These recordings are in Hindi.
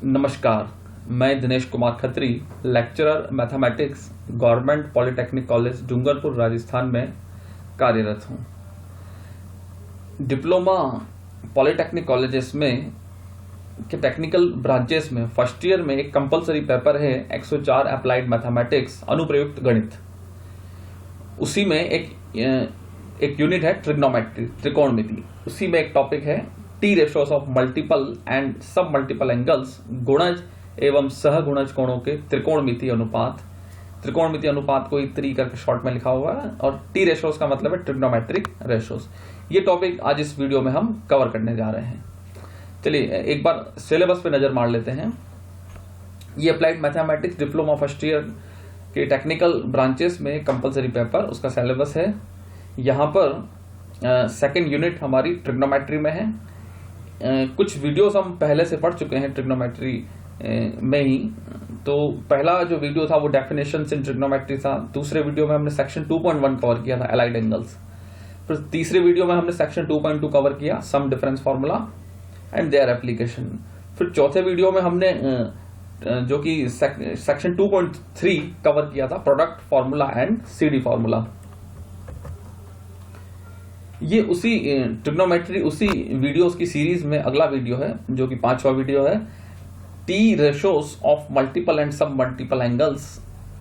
नमस्कार, मैं Dinesh Kumar Khatri, lecturer mathematics, government polytechnic college Dungarpur Rajasthan में कार्यरत हूँ। डिप्लोमा पॉलिटेक्निक कॉलेजेस में के टेक्निकल ब्रांचेस में फर्स्ट ईयर में एक कंपलसरी पेपर है 104 अप्लाइड मैथमेटिक्स अनुप्रयुक्त गणित। उसी में एक यूनिट है ट्रिग्नोमेट्री, त्रिकोणमिति। उसी में एक टॉपिक है T ratios of multiple and सब मल्टीपल एंगल्स, गुणज एवं सहगुणज कोणों के त्रिकोणमिति अनुपात। त्रिकोणमिति अनुपात को त्रि करके शॉर्ट में लिखा हुआ है और टी रेशोस का मतलब है ट्रिग्नोमेट्रिक रेशोस। ये टॉपिक आज इस वीडियो में हम कवर करने जा रहे हैं। चलिए एक बार सिलेबस पे नजर मार लेते हैं। ये applied mathematics diploma first year के टेक्निकल ब्रांचेस में कंपलसरी पेपर, उसका सिलेबस है। यहाँ पर सेकेंड यूनिट हमारी ट्रिग्नोमेट्री में है। कुछ वीडियोस हम पहले से पढ़ चुके हैं ट्रिग्नोमेट्री में ही। तो पहला जो वीडियो था वो डेफिनेशंस इन ट्रिग्नोमेट्री था। दूसरे वीडियो में हमने सेक्शन 2.1 कवर किया था, एलाइड एंगल्स। फिर तीसरे वीडियो में हमने सेक्शन 2.2 कवर किया, sum difference formula and their application. फिर चौथे वीडियो में हमने जो कि सेक्शन 2.3 कवर किया था, product formula and CD formula. ये उसी ट्रिग्नोमेट्री उसी वीडियोस की सीरीज में अगला वीडियो है, जो कि 5वां वीडियो है, T ratios of multiple and सब मल्टीपल एंगल्स,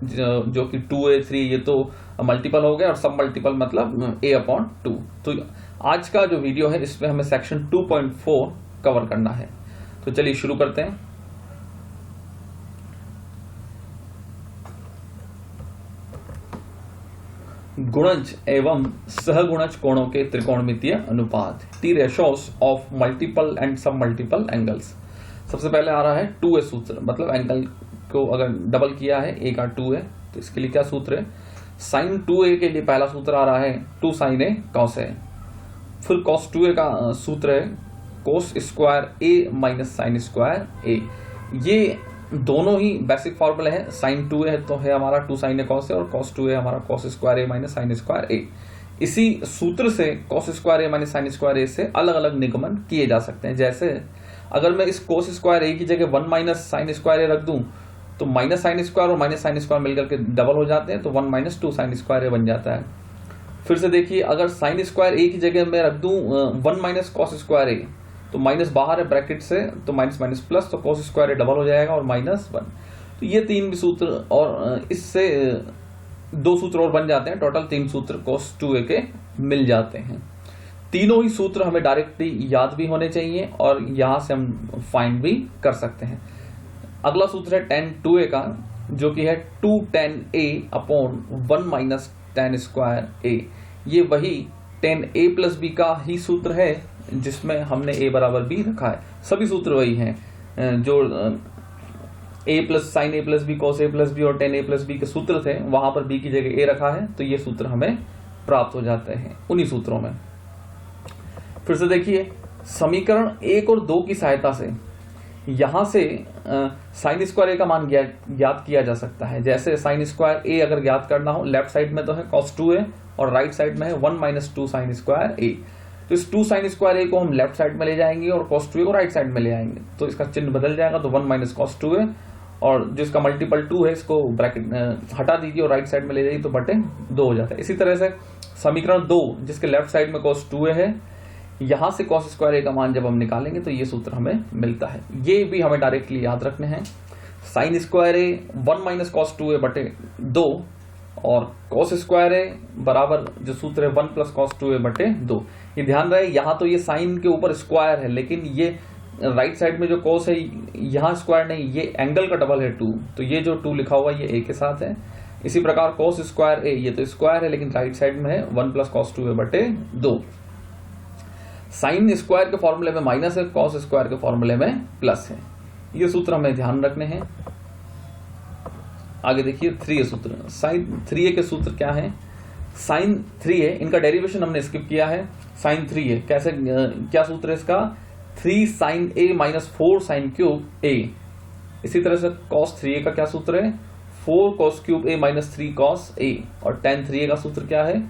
जो कि 2a 3, ये तो मल्टीपल हो गया, और सब मल्टीपल मतलब a/2। तो आज का जो वीडियो है इसमें हमें सेक्शन 2.4 कवर करना है। तो चलिए शुरू करते हैं। गुणज एवं सहगुणज कोणों के त्रिकोणमितीय अनुपात, T ratios of multiple and सब मल्टीपल एंगल्स। सबसे पहले आ रहा है 2a सूत्र, मतलब एंगल को अगर डबल किया है, a का 2 है, तो इसके लिए क्या सूत्र है? साइन 2a के लिए पहला सूत्र आ रहा है 2 sin a cos a। फिर cos 2a का सूत्र है cos square a minus sine square a। ये दोनों ही बेसिक फॉर्मूले हैं। साइन 2a है तो है हमारा 2 sin a cos a, और cos 2a हमारा cos square a minus sine square a। इसी सूत्र से cos square a minus sine square a से अलग अलग निगमन किए जा सकते हैं। जैसे अगर मैं इस cos स्क्वायर a की जगह 1 माइनस साइन स्क्वायर a रख दूं, तो माइनस साइन स्क्वायर और माइनस साइन स्क्वायर मिलकर के डबल हो जाते हैं, तो 1 माइनस 2 साइन स्क्वायर a बन जाता है। फिर से देखिए, अगर साइन स्क्वायर a की जगह मैं रख दूं 1 माइनस cos स्क्वायर a, तो माइनस बाहर है ब्रैकेट से, तो माइनस माइनस प्लस, तो cos स्क्वायर a डबल हो जाएगा और -1। तो ये तीन भी सूत्र, और इससे 2 सूत्र और बन जाते हैं। टोटल 3 सूत्र cos 2a के मिल जाते हैं। तीनों ही सूत्र हमें डायरेक्टली याद भी होने चाहिए और यहां से हम फाइंड भी कर सकते हैं। अगला सूत्र है tan 2a का, जो कि है 2 tan a upon 1 minus tan square a। ये वही tan a प्लस b का ही सूत्र है जिसमें हमने a बराबर b रखा है। सभी सूत्र वही हैं, जो a plus sign a plus b cos a plus b और tan a प्लस b के सूत्र थे, वहां पर b की जगह a रखा है, तो ये सूत्र हमें प्राप्त हो जाते हैं उन्हीं सूत्रों में। फिर से देखिए, समीकरण 1 और 2 की सहायता से यहां से साइन स्क्वायर a का मान ज्ञात किया जा सकता है। जैसे साइन स्क्वायर a अगर ज्ञात करना हो, लेफ्ट साइड में तो है cos 2a और राइट साइड में है 1 माइनस 2 साइन स्क्वायर a। तो इस 2 साइन स्क्वायर a को हम लेफ्ट साइड में ले जाएंगे और cos 2a को राइट साइड में ले आएंगे, तो इसका चिन्ह बदल जाएगा, तो 1 माइनस cos 2a, और जिसका मल्टीपल 2 है इसको ब्रैकेट हटा दीजिए और राइट साइड में ले जाइए, तो बटे 2 हो जाता है। इसी तरह से समीकरण 2, जिसके लेफ्ट साइड में cos 2a है, यहां से cos स्क्वायर a का मान जब हम निकालेंगे तो ये सूत्र हमें मिलता है। ये भी हमें डायरेक्टली याद रखने हैं। Sine square a 1 minus cos 2a बटे 2, और cos स्क्वायर a बराबर जो सूत्र है 1 प्लस cos 2a बटे 2। ये ध्यान रहे, यहाँ तो ये साइन के ऊपर स्क्वायर है, लेकिन ये राइट साइड में जो cos है यहाँ स्क्वायर नहीं, ये एंगल का डबल है 2, तो ये जो 2 लिखा हुआ है ये a के साथ है। इसी प्रकार cos स्क्वायर a, ये तो स्क्वायर है लेकिन राइट साइड में है 1 प्लस cos 2a बटे 2। साइन स्क्वायर के फॉर्मूले में माइनस है, cos स्क्वायर के फॉर्मूले में प्लस है। ये सूत्र हमें ध्यान रखने हैं। आगे देखिए 3a सूत्र। साइन 3a के सूत्र क्या है? साइन 3a, इनका डेरिवेशन हमने स्किप किया है। साइन 3a कैसे, क्या सूत्र है इसका? 3 sin a minus 4 sin cube a। इसी तरह से cos 3a का क्या सूत्र है? 4 cos cube a minus 3 cos a। और tan 3a का सूत्र क्या है?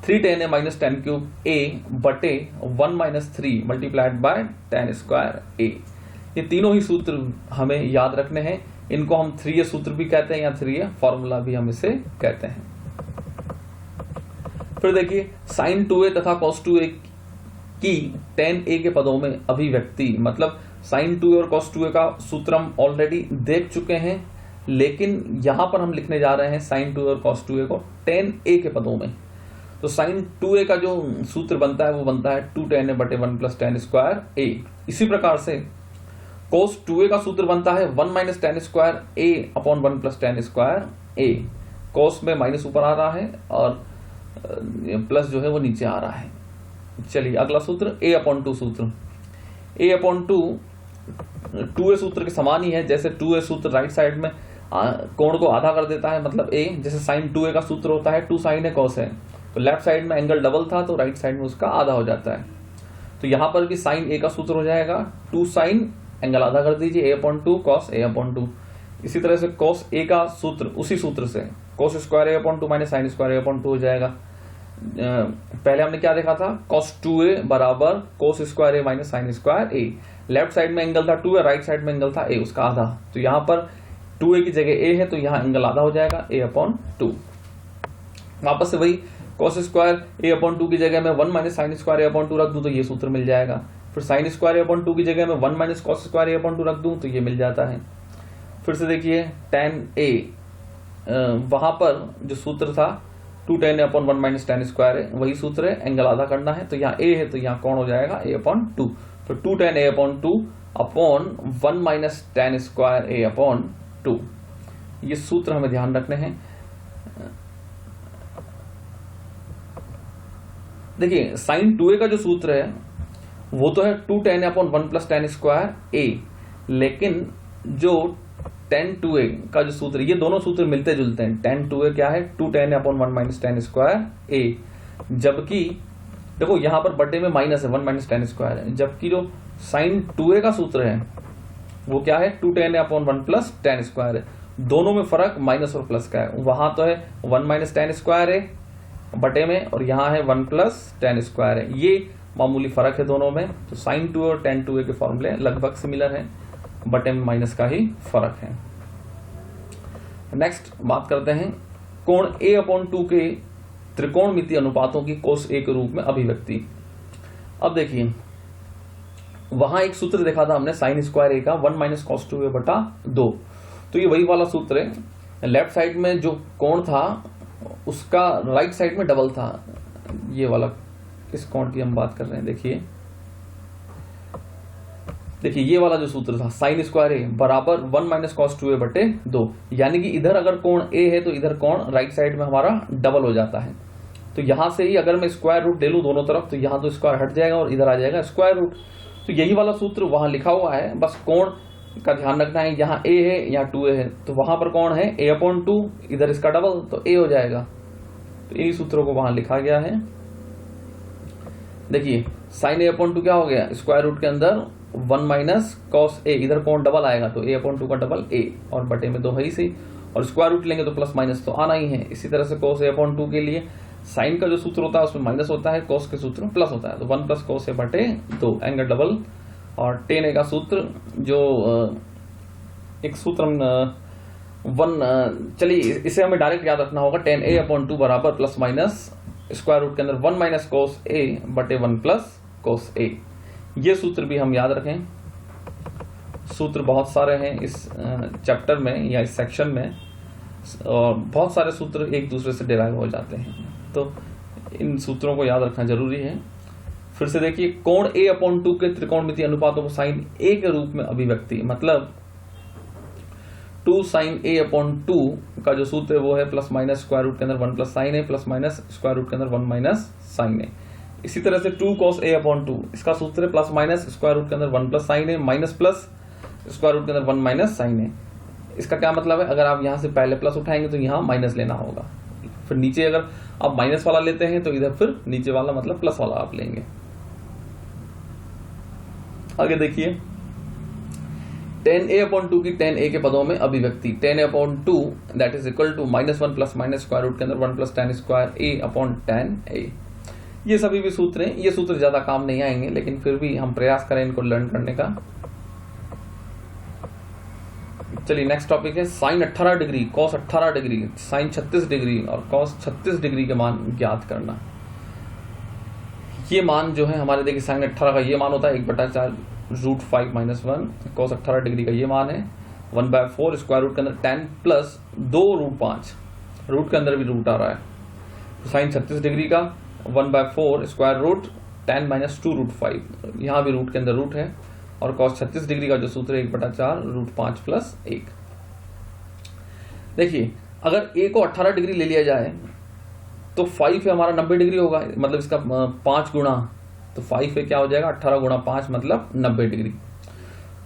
3 tan a minus tan cube a बटे 1 minus 3 multiplied by tan square a। ये तीनों ही सूत्र हमें याद रखने हैं। इनको हम 3a सूत्र भी कहते हैं या 3a फॉर्मूला भी हम इसे कहते हैं। फिर देखिए sin 2a तथा cos 2a की tan a के पदों में अभिव्यक्ति, मतलब sin 2a और cos 2a का सूत्र हम ऑलरेडी देख चुके हैं, लेकिन यहां पर हम लिखने जा रहे हैं sin 2a और cos 2a को tan a के पदों में। तो sin 2a का जो सूत्र बनता है वो बनता है 2 tan a बटे 1 प्लस tan स्क्वायर a। इसी प्रकार से cos 2a का सूत्र बनता है 1 minus tan square a upon 1 प्लस tan स्क्वायर a। cos में माइनस ऊपर आ रहा है और प्लस जो है वो नीचे आ रहा है। चलिए अगला सूत्र a अपॉन 2 सूत्र। a अपॉन 2a सूत्र के समान ही है। जैसे 2a सूत्र राइट साइड में कोण को आधा कर देता है, मतलब a, जैसे sin 2a का सूत्र होता है 2 sin a cos है, तो लेफ्ट साइड में एंगल डबल था तो राइट साइड में उसका आधा हो जाता है। तो यहां पर भी sin a का सूत्र हो जाएगा 2 sin एंगल आधा कर दीजिए a upon 2 cos a upon 2। इसी तरह से cos a का सूत्र उसी सूत्र से cos square a upon 2 minus sin square a upon 2 हो जाएगा। पहले हमने क्या देखा था, cos 2a बराबर cos square a minus sin square a। Left side में एंगल था 2a, राइट साइड में एंगल था a, उसका आधा। तो यहाँ पर 2a की जगह a है तो यहाँ एंगल आधा हो जाएगा a अपॉन 2। वापस से वही cos स्क्वायर a अपॉन 2 की जगह में 1 minus sin square a upon 2 रख दूं तो ये सूत्र मिल जाएगा। फिर sin स्क्वायर a अपॉन 2 की जगह में 1 minus cos square a upon 2 रख दूं तो ये मिल जाता है। फिर से देखिए tan a, वहां पर जो सूत्र था 2 tan a upon 1 minus tan square है, वही सूत्र है, एंगल आधा करना है तो यहाँ a है तो यहाँ कौन हो जाएगा a अपॉन 2। तो 2 tan a upon 2 upon 1 minus tan square a upon 2, ये सूत्र हमें ध्यान रखने हैं। देखिए sin 2a का जो सूत्र है वो तो है 2 tan a अपॉन 1 प्लस tan स्क्वायर a, लेकिन जो tan 2a का जो सूत्र, ये दोनों सूत्र मिलते जुलते हैं। tan 2a क्या है 2 tan a upon 1 minus tan square a, जबकि देखो यहाँ पर बटे में माइनस है 1 माइनस tan स्क्वायर है, जबकि जो sin 2a का सूत्र है वो क्या है 2 tan a अपॉन 1 प्लस tan स्क्वायर है। दोनों में फर्क माइनस और प्लस का है। वहां तो है 1 माइनस tan स्क्वायर है बटे में और यहाँ है 1 प्लस tan स्क्वायर है, ये मामूली फर्क है दोनों में। तो sin 2a और tan 2a के फॉर्मूले लगभग सिमिलर हैं, बटे में माइनस का ही फर्क है। नेक्स्ट बात करते हैं कोण a अपॉन 2 के त्रिकोणमितीय अनुपातों की cos a के रूप में अभिव्यक्ति। अब देखिए वहां एक सूत्र देखा था हमने sin स्क्वायर a का 1 माइनस cos 2a बटा 2, तो ये वही वाला सूत्र है। लेफ्ट साइड में जो कोण था उसका राइट साइड में डबल था, ये वाला, इस कोण की हम बात कर रहे हैं। देखिए ये वाला जो सूत्र था sin स्क्वायर a बराबर 1 माइनस cos 2a बटे 2, यानी कि इधर अगर कोण a है तो इधर कोण राइट साइड में हमारा डबल हो जाता है। तो यहां से ही अगर मैं स्क्वायर रूट ले लूं दोनों तरफ तो यहाँ तो स्क्वायर हट जाएगा और इधर आ जाएगा स्क्वायर रूट। तो यही वाला सूत्र वहां लिखा हुआ है, बस कोण का ध्यान रखना है। यहाँ a है यहाँ 2a है, तो वहां पर कौन है a अपॉन 2, इधर इसका डबल तो a हो जाएगा। तो इन्हीं सूत्रों को वहां लिखा गया है। देखिए sin a अपॉन 2 क्या हो गया, स्क्वायर रूट के अंदर 1 माइनस cos a, इधर कौन डबल आएगा तो a अपॉन 2 का डबल a, और बटे में 2 है ही सही, और स्क्वायर रूट लेंगे तो प्लस माइनस तो आना ही है। इसी तरह से cos a अपॉन 2 के लिए साइन का जो सूत्र होता है उसमें माइनस होता है, cos के सूत्र में प्लस होता है, तो 1 प्लस cos a बटे 2 एंगल डबल। और tan a का सूत्र जो एक सूत्र चलिए इसे हमें डायरेक्ट याद रखना होगा, tan a अपॉन 2 बराबर प्लस माइनस स्क्वायर रूट के अंदर 1 माइनस cos a बटे 1 प्लस cos a। ये सूत्र भी हम याद रखें। सूत्र बहुत सारे हैं इस चैप्टर में या इस सेक्शन में, और बहुत सारे सूत्र एक दूसरे से डिराइव हो जाते हैं, तो इन सूत्रों को याद रखना जरूरी है। फिर से देखिए कोण a अपॉन 2 के त्रिकोणमितीय अनुपातों को sin a के रूप में अभिव्यक्ति, मतलब 2 sin a अपॉन 2 का जो सूत्र है वो है प्लस माइनस स्क्वायर रूट के अंदर 1 plus sin a plus minus square root के अंदर 1 माइनस sin a। इसी तरह से 2 cos a अपॉन 2, इसका सूत्र है प्लस माइनस स्क्वायर रूट के अंदर 1 plus sin a minus plus square root के अंदर 1 माइनस sin a। इसका क्या मतलब है, अगर आप यहां से पहले प्लस उठाएंगे तो यहां माइनस लेना होगा, फिर नीचे अगर आप माइनस वाला लेते हैं तो इधर फिर नीचे वाला मतलब प्लस वाला आप लेंगे। आगे देखिए tan a अपॉन 2 की tan a के पदों में अभिव्यक्ति, tan a upon 2 that is equal to minus 1 plus minus square root के अंदर 1 प्लस tan square a upon tan a। ये सभी भी सूत्र हैं, ये सूत्र ज्यादा काम नहीं आएंगे लेकिन फिर भी हम प्रयास करें इनको लर्न करने का। चलिए नेक्स्ट टॉपिक है sine 18 degree, cos 18 degree, sine 36 degree और कॉस 36 डिग्री के मान ज्ञात करना। ये मान जो है हमारे, देखिए साइन 18 का ये मान होता है 1/4 √5 - 1, कॉस 18 डिग्री का ये मान है 1/4, स्क्वायर रूट के अंदर 10 प्लस 2 √5, रूट के अंदर भी रूट आ रहा है, तो साइन 36 डिग्री का 1/4 स्क्वायर रूट 10 - 2 √5, यहाँ भी रूट के अंदर रूट है, और कॉस 36 डिग्री का जो सूत्र है 1/4 √5 + 1। देखिए अगर a को 18 डिग्री ले लिया जाए तो 5 है हमारा 90 डिग्री होगा, मतलब इसका 5 गुणा, तो 5 है क्या हो जाएगा 18 × 5 मतलब 90 डिग्री।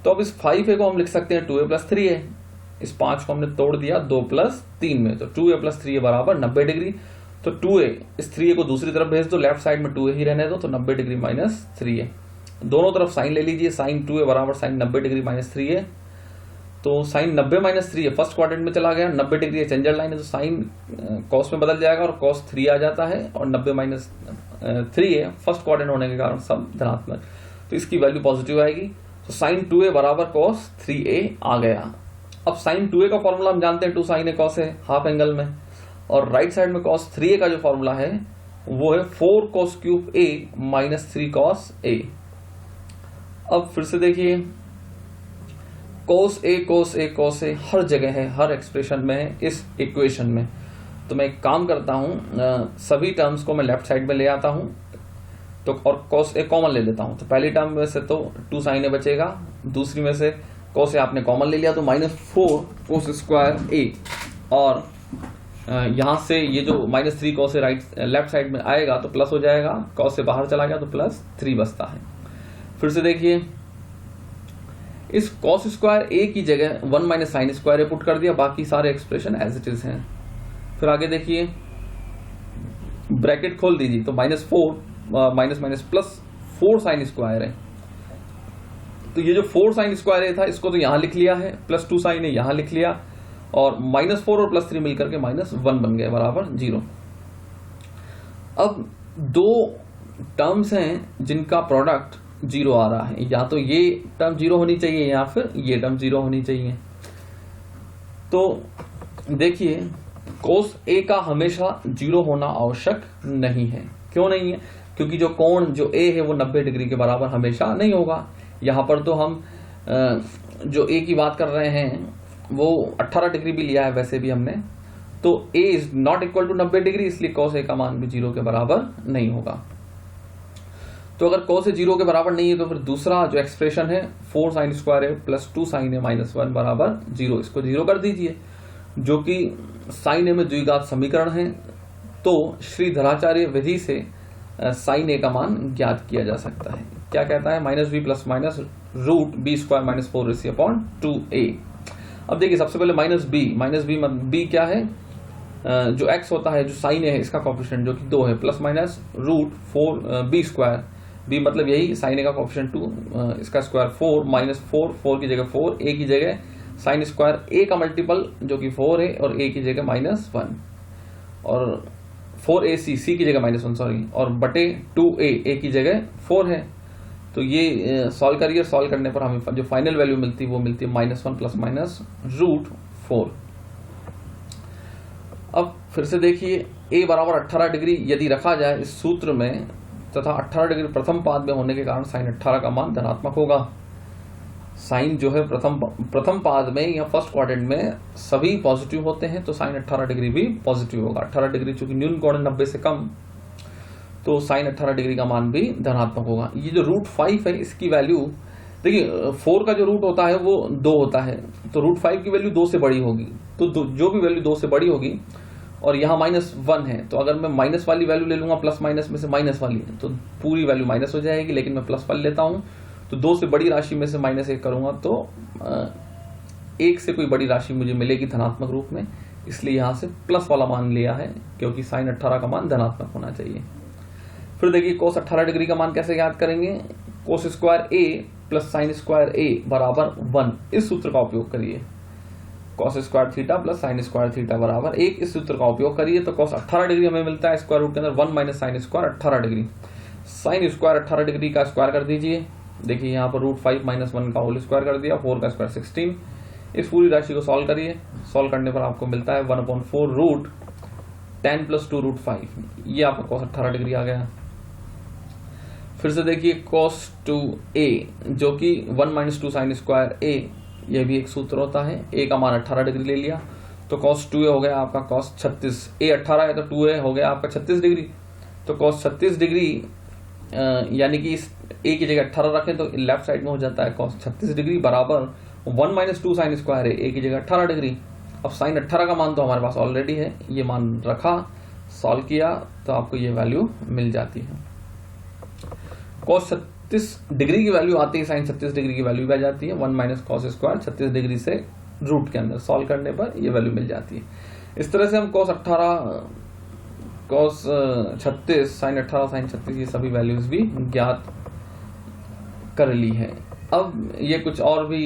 तो अब इस 5a को हम लिख सकते हैं 2a + 3a, इस 5 को हमने तोड़ दिया 2 + 3 में, तो 2a + 3a बराबर 90 डिग्री। तो 2a, इस 3a को दूसरी तरफ भेज दो, लेफ्ट साइड में 2a ही रहने दो, तो 90 डिग्री माइनस 3a, दोनों तरफ साइन ले लीजिए, साइन 2a बराबर साइन 90 डिग्री माइनस 3a, तो sign 90 minus 3a first quadrant में चला गया, 90 डिग्री चेंजर लाइन है तो साइन कॉस में बदल जाएगा और कॉस 3 आ जाता है, और 90 माइनस 3a फर्स्ट क्वाड्रेंट होने के कारण सब धनात्मक, तो इसकी वैल्यू पॉजिटिव आएगी, तो साइन 2a बराबर कॉस 3a आ गया। अब साइन 2a का फॉर्मूला हम जानते हैं 2 sin a cos a half angle में, और राइट साइड में कॉस 3a का जो फॉर्मूला है वो है 4 cos³ a - 3 cos a। अब फिर से देखिए cos a हर जगह है, हर एक्सप्रेशन में है इस इक्वेशन में, तो मैं एक काम करता हूं, सभी टर्म्स को मैं लेफ्ट साइड में ले आता हूं, तो और cos a कॉमन ले लेता हूं, तो पहली टर्म में से तो 2 sin a बचेगा, दूसरी में से cos a आपने कॉमन ले लिया तो -4 cos² a, और यहां से ये जो -3 cos a लेफ्ट साइड में आएगा तो प्लस हो जाएगा, cos a बाहर चला गया तो +3 बचता है। फिर से देखिए इस cos² a की जगह 1 - sin² a पुट कर दिया, बाकी सारे एक्सप्रेशन एज इट इज हैं। फिर आगे देखिए ब्रैकेट खोल दीजिए, तो -4 +4 sin² है, तो ये जो 4 sin² a था इसको तो यहां लिख लिया है, +2 sin a यहां लिख लिया, और -4 और +3 मिलकर के -1 बन गए बराबर 0। अब दो टर्म्स हैं जिनका प्रोडक्ट 0 आ रहा है, या तो ये टर्म 0 होनी चाहिए या फिर ये टर्म 0 होनी चाहिए। तो देखिए cos a का हमेशा 0 होना आवश्यक नहीं है। क्यों नहीं है? क्योंकि जो कोण जो a है वो 90 डिग्री के बराबर हमेशा नहीं होगा। यहाँ पर तो हम जो a की बात कर रहे हैं वो 18 डिग्री भी लिया है वैसे भी हमने, तो a is not equal to 90 degree, इसलिए cos a का मान भी 0 के बराबर नहीं होगा। तो अगर cos a 0 के बराबर नहीं है तो फिर दूसरा जो एक्सप्रेशन है 4 sin² a + 2 sin a - 1 बराबर 0, इसको 0 कर दीजिए, जो कि sin a में द्विघात समीकरण है। तो श्रीधराचार्य विधि से sin a का मान ज्ञात किया जा सकता है। क्या कहता है? -b ± √b² - 4ac/2a। अब देखिए सबसे पहले -b क्या है? जो x होता है, जो sin है इसका कोएफिशिएंट जो कि 2 है, +/√4b², b मतलब यही sin a का कोएफिशिएंट 2, इसका स्क्वायर 4 - 4 की जगह 4, a की जगह sin² a का मल्टीपल जो कि 4 है और a की जगह -1, और 4ac c की जगह -1 सॉरी, और बटे 2a की जगह 4 है। तो ये सॉल्व करिए, सॉल्व करने पर हमें जो फाइनल वैल्यू मिलती है वो मिलती है -1 ± √4। अब फिर से देखिए a बराबर 18 डिग्री यदि रखा जाए इस सूत्र में, तथा 18 डिग्री प्रथम पाद में होने के कारण sin 18 का मान धनात्मक होगा। साइन जो है प्रथम पाद में या फर्स्ट क्वाड्रेंट में सभी पॉजिटिव होते हैं, तो sin 18 डिग्री भी पॉजिटिव होगा। 18 डिग्री चूंकि न्यून कोण 90 से कम, तो sin 18 डिग्री का मान भी धनात्मक होगा। ये जो √5 है इसकी वैल्यू देखिए, 4 का जो रूट होता है वो 2 होता है, तो √5 की वैल्यू 2 से बड़ी होगी, तो जो भी वैल्यू 2 से बड़ी होगी, और यहाँ -1 है, तो अगर मैं माइनस वाली वैल्यू ले लूंगा प्लस माइनस में से माइनस वाली, तो पूरी वैल्यू माइनस हो जाएगी, लेकिन मैं प्लस वाली लेता हूँ तो 2 से बड़ी राशि में से -1 करूंगा तो 1 से कोई बड़ी राशि मुझे मिलेगी धनात्मक रूप में, इसलिए यहाँ से प्लस वाला मान लिया है, क्योंकि sin 18 का मान धनात्मक होना चाहिए। फिर देखिए cos 18 डिग्री का मान कैसे याद करेंगे? cos² a + sin² a बराबर 1, इस सूत्र का उपयोग करिए। cos² θ + sin² θ बराबर 1, इस सूत्र का उपयोग करिए, तो cos 18 डिग्री हमें मिलता है स्क्वायर रूट के अंदर 1 - sin² 18 डिग्री। sin² 18 डिग्री का स्क्वायर कर दीजिए, देखिए यहाँ पर √5 - 1 का होल स्क्वायर कर दिया, 4 का स्क्वायर 16, इस पूरी राशि को सॉल्व करिए, सॉल्व करने पर आपको मिलता है 1/4 रूट 10 + 2 रूट 5, ये आपका cos 18 डिग्री आ गया। फिर से देखिए cos 2a जो कि 1 - 2 sin स्क्वायर a, यह भी एक सूत्र होता है। a का मान 18 डिग्री ले लिया तो cos 2a हो गया आपका cos 36, a 18 है तो 2a हो गया आपका 36 डिग्री। तो cos 36 डिग्री यानी कि इस a की जगह 18 रखें तो लेफ्ट साइड में हो जाता है cos 36 डिग्री बराबर 1 - 2 sin स्क्वायर a, a की जगह 18 डिग्री। अब sin 18 का मान तो हमारे पास ऑलरेडी है, ये मान रखा, सॉल्व किया तो आपको ये वैल्यू मिल जाती है। cos 36 डिग्री की वैल्यू आती है, sin 36 डिग्री की वैल्यू भी आ जाती है। 1 - cos स्क्वायर 36 डिग्री से रूट के अंदर सॉल्व करने पर ये वैल्यू मिल जाती है। इस तरह से हम cos 18, cos 36, sin 18, sin 36 ये सभी वैल्यूज भी ज्ञात कर ली है। अब ये कुछ और भी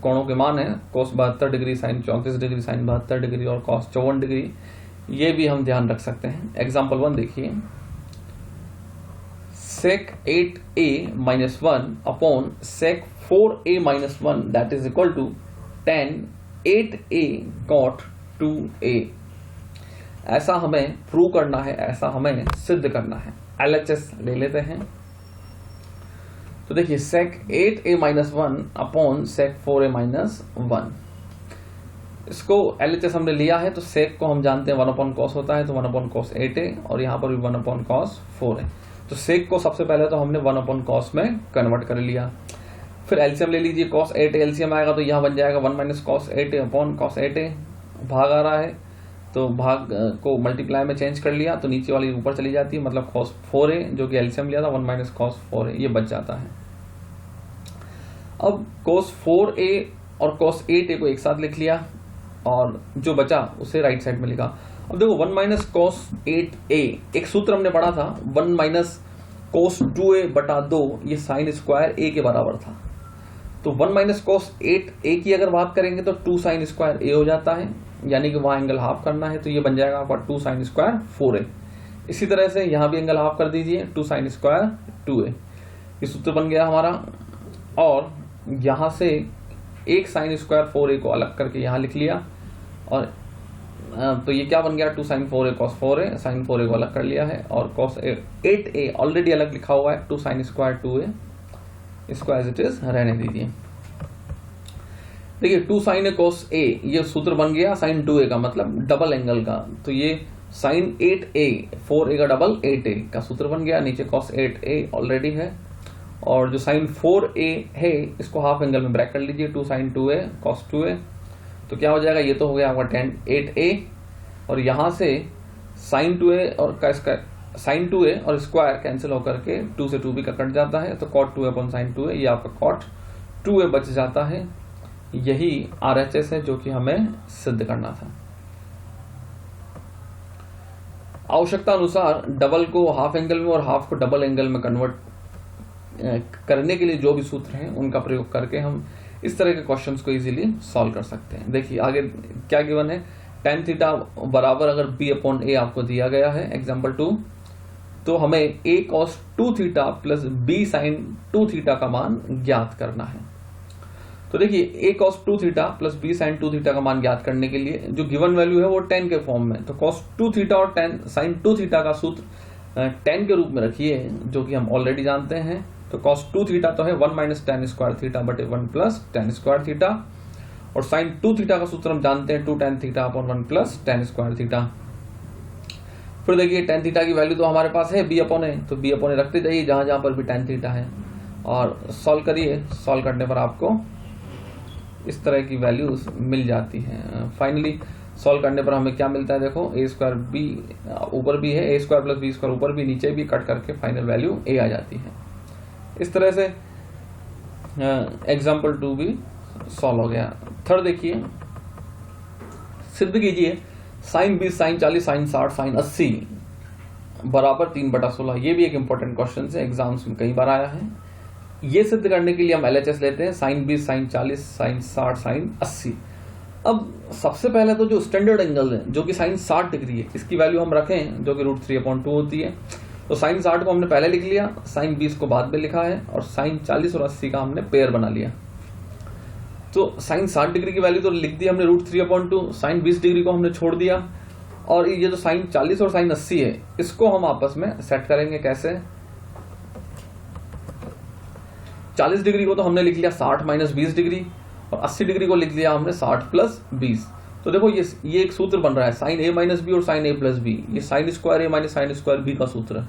कोणों के मान है, cos 72 degree, sin 34 degree, sin 72 degree और cos 54 डिग्री, ये भी हम ध्यान रख सकते हैं। एग्जाम्पल 1 देखिए, sec 8a - 1 upon sec 4a - 1 that is equal to tan 8a cot 2a। ऐसा हमें प्रूव करना है, ऐसा हमें सिद्ध करना है। LHS ले लेते हैं। तो देखिए sec 8a - 1 upon sec 4a - 1, इसको LHS हमने लिया है तो sec को हम जानते हैं 1/cos होता है, तो 1/cos 8a और यहाँ पर भी 1/cos 4a। तो sec को सबसे पहले तो हमने 1/cos में कन्वर्ट कर लिया। फिर एलसीएम ले लीजिए, cos 8a एलसीएम आएगा तो यहाँ बन जाएगा 1 - cos 8a upon cos 8a। भाग आ रहा है तो भाग को मल्टीप्लाई में चेंज कर लिया तो नीचे वाली ऊपर चली जाती है, मतलब cos 4a जो कि एलसीएम लिया था 1 - cos 4a, ये बच जाता है। अब cos 4a और cos 8a को एक साथ लिख लिया और जो बचा उसे राइट साइड में लिखा। अब देखो 1 - cos 8a, एक सूत्र हमने पढ़ा था 1 - cos 2a/2, ये sin स्क्वायर a के बराबर था। तो 1 - cos 8a की अगर बात करेंगे तो 2 sin स्क्वायर a हो जाता है, यानी कि वहां एंगल हाफ करना है तो ये बन जाएगा आपका 2 sin स्क्वायर 4a। इसी तरह से यहां भी एंगल हाफ कर दीजिए, 2 sin स्क्वायर 2a, ये सूत्र बन गया हमारा। और यहां से एक sin स्क्वायर 4a को अलग करके यहां लिख लिया और तो ये क्या बन गया 2 sin 4a cos 4a, sin 4a को अलग कर लिया है और cos 8a ऑलरेडी अलग लिखा हुआ है 2 sin स्क्वायर 2a, इसको एज इट इज रहने दीजिए। देखिए 2 sin a cos a, ये सूत्र बन गया sin 2a का, मतलब डबल एंगल का। तो ये sin 8a 4a का डबल 8a का सूत्र बन गया, नीचे cos 8a ऑलरेडी है और जो sin 4a है इसको हाफ एंगल में ब्रैकेट कर लीजिए, 2 sin 2a cos 2a, तो क्या हो जाएगा, ये तो हो गया आपका tan 8a और यहां से sin 2a और sin 2a और स्क्वायर कैंसिल होकर के 2 से 2 भी कट जाता है, तो cot 2a upon sin 2a, ये आपका cot 2a बच जाता है। यही RHS है जो कि हमें सिद्ध करना था। आवश्यकता अनुसार डबल को हाफ एंगल में और हाफ को डबल एंगल में कन्वर्ट करने के लिए जो भी सूत्र हैं उनका प्रयोग करके हम इस तरह के क्वेश्चंस को इजीली सॉल्व कर सकते हैं। देखिए आगे क्या गिवन है, tan थीटा बराबर अगर b/a आपको दिया गया है एग्जांपल 2, तो हमें a cos 2 theta plus b sin 2 theta का मान ज्ञात करना है। तो देखिए a cos 2 theta plus b sin 2 theta का मान ज्ञात करने के लिए जो गिवन वैल्यू है वो tan के फॉर्म में, तो cos 2 थीटा और tan sin 2 थीटा का सूत्र tan के रूप में रखिए जो कि हम ऑलरेडी जानते हैं। तो cos 2 थीटा तो है 1 - tan स्क्वायर थीटा बटे 1 प्लस tan स्क्वायर थीटा और sin 2 थीटा का सूत्र हम जानते हैं 2 tan थीटा अपॉन 1 प्लस tan स्क्वायर थीटा। फिर देखिए tan थीटा की वैल्यू तो हमारे पास है b/a, तो b/a रखते जाइए जहां जहां पर भी tan थीटा है और सॉल्व करिए। सॉल्व करने पर आपको इस तरह की वैल्यूज मिल जाती हैं। फाइनली सॉल्व करने पर हमें क्या मिलता है, देखो a स्क्वायर b ऊपर भी है, a square plus b square ऊपर भी नीचे भी, कट करके फाइनल वैल्यू a आ जाती है। इस तरह से एग्जाम्पल 2 भी सॉल्व हो गया। थर्ड देखिए, सिद्ध कीजिए sin 20 sin 40 sin 60 sin 80 बराबर 3/16। ये भी एक इंपॉर्टेंट क्वेश्चन है, एग्जाम्स में कई बार आया है। ये सिद्ध करने के लिए हम LHS लेते हैं sin 20 sin 40 sin 60 sin 80। अब सबसे पहले तो जो स्टैंडर्ड एंगल है जो कि sin 60 डिग्री है, इसकी वैल्यू हम रखें जो कि √3/2 होती है। तो sin 60 को हमने पहले लिख लिया, sin 20 को बाद में लिखा है और sin 40 और 80 का हमने पेयर बना लिया। तो साइन 60 डिग्री की वैल्यू तो लिख दी हमने √3/2, साइन 20 डिग्री को हमने छोड़ दिया, और ये जो साइन 40 और साइन 80 है इसको हम आपस में सेट करेंगे। कैसे? 40 डिग्री को तो हमने लिख लिया 60 - 20 डिग्री, और 80 डिग्री को लिख लिया हमने 60 + 20। तो देखो ये एक सूत्र बन रहा है, साइन A - B और साइन A + B, ये sin square A - sin square B का सूत्र है।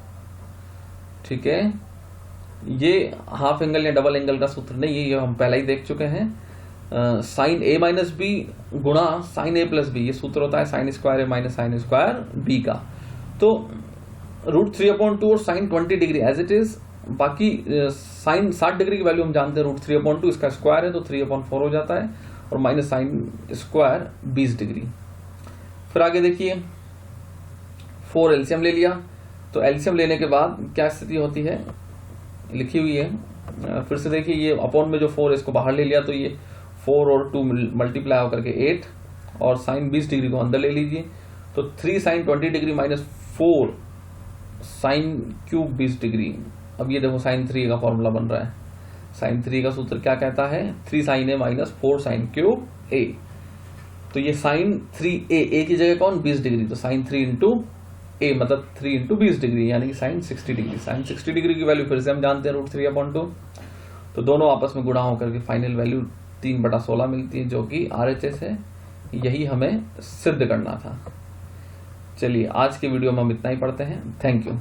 ठीक है, ये हाफ एंगल या डबल एंगल का सूत्र नहीं, ये हम पहले ही देख चुके हैं। साइन A - B गुणा साइन A + B, ये सूत्र होता है sin square A - sin square B का। तो √3/2 और sine 20 degree as it is, बाकी साइन 60 डिग्री की वैल्यू हम जानते हैं √3/2, इसका स्क्वायर है तो 3/4 हो जाता है, और माइनस साइन स्क्वायर 20 डिग्री। फिर आगे देखिए 4 एलसीएम ले लिया, तो एलसीएम लेने के बाद क्या स्थिति होती है लिखी हुई है। फिर से देखिए, ये अपॉन में जो 4 है इसको बाहर ले लिया, तो ये 4 और 2 मल्टीप्लाई होकर के 8, और साइन 20 डिग्री को अंदर ले लीजिए, तो 3 sine 20 degree minus 4 sine cube 20 degree. अब ये देखो साइन 3 का फॉर्मूला बन रहा है, साइन 3 का सूत्र क्या कहता है, 3 sine A minus 4 sine cube A। तो ये साइन 3A की जगह कौन 20 डिग्री, तो साइन 3 इंटू A मतलब 3 इंटू 20 डिग्री, यानी कि साइन 60 डिग्री। साइन 60 डिग्री की वैल्यू फिर से हम जानते हैं √3/2, तो दोनों आपस में गुणा होकर के फाइनल वैल्यू 3/16 मिलती है, जो कि RHS है। यही हमें सिद्ध करना था। चलिए आज के वीडियो में हम इतना ही पढ़ते हैं। Thank you.